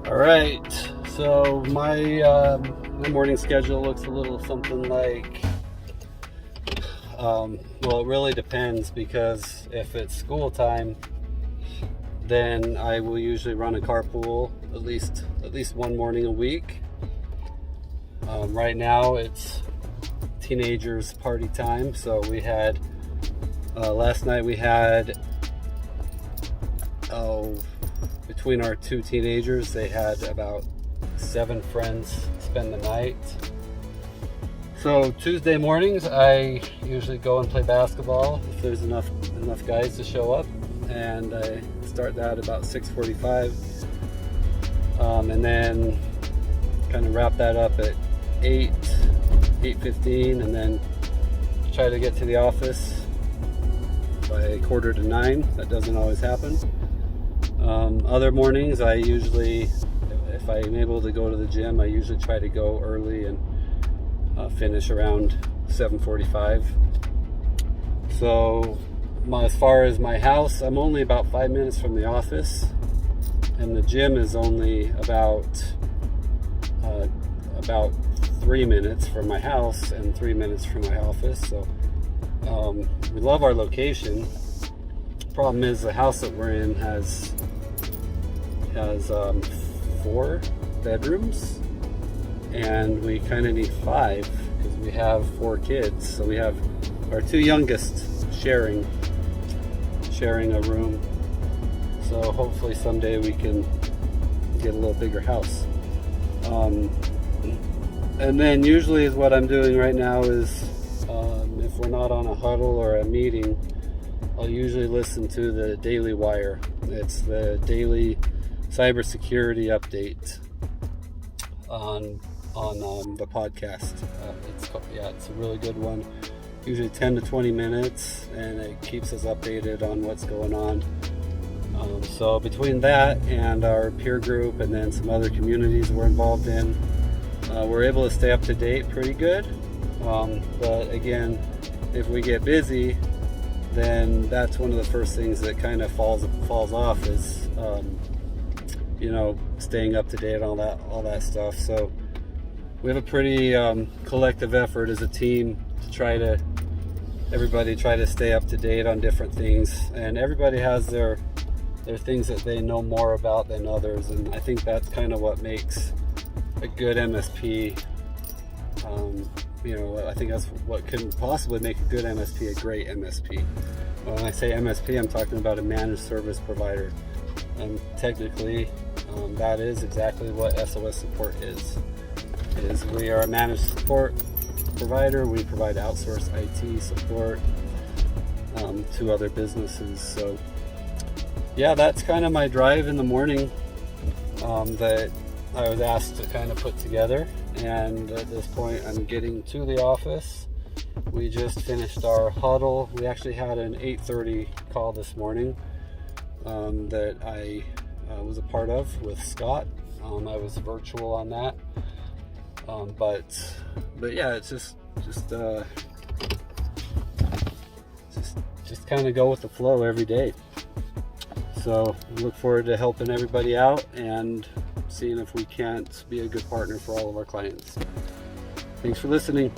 All right, so my morning schedule looks a little something like, well, it really depends, because if it's school time, then I will usually run a carpool at least one morning a week. Right now it's teenagers party time, so we had last night we had between our two teenagers, they had about 7 friends spend the night. So Tuesday mornings I usually go and play basketball if there's enough guys to show up, and I start that about 6:45, and then kind of wrap that up at 8:15, and then try to get to the office by 8:45. That doesn't always happen. Other mornings I usually, if I'm able to go to the gym, I usually try to go early and finish around 7:45. So as far as my house, I'm only about 5 minutes from the office, and the gym is only about 3 minutes from my house and 3 minutes from my office. So we love our location. Problem is the house that we're in has 4 bedrooms, and we kind of need 5 because we have 4 kids. So we have our 2 youngest sharing a room. So hopefully someday we can get a little bigger house. And then usually is what I'm doing right now is if we're not on a huddle or a meeting, I'll usually listen to the Daily Wire. It's the daily cybersecurity update on the podcast. It's a really good one. Usually 10 to 20 minutes, and it keeps us updated on what's going on. So between that and our peer group, and then some other communities we're involved in, we're able to stay up to date pretty good. But again, if we get busy, then that's one of the first things that kind of falls off is staying up to date on all that stuff. So we have a pretty collective effort as a team to everybody try to stay up to date on different things, and everybody has their things that they know more about than others, and I think that's kind of what makes a good MSP. I think that's what could possibly make a good MSP a great MSP. When I say MSP, I'm talking about a managed service provider, and technically that is exactly what SOS Support is we are a managed support provider. We provide outsourced IT support to other businesses. So yeah, that's kind of my drive in the morning that I was asked to kind of put together. And at this point, I'm getting to the office. We just finished our huddle. We actually had an 8:30 call this morning that I was a part of with Scott. I was virtual on that. But yeah, it's just kind of go with the flow every day. So I look forward to helping everybody out and seeing if we can't be a good partner for all of our clients. Thanks for listening.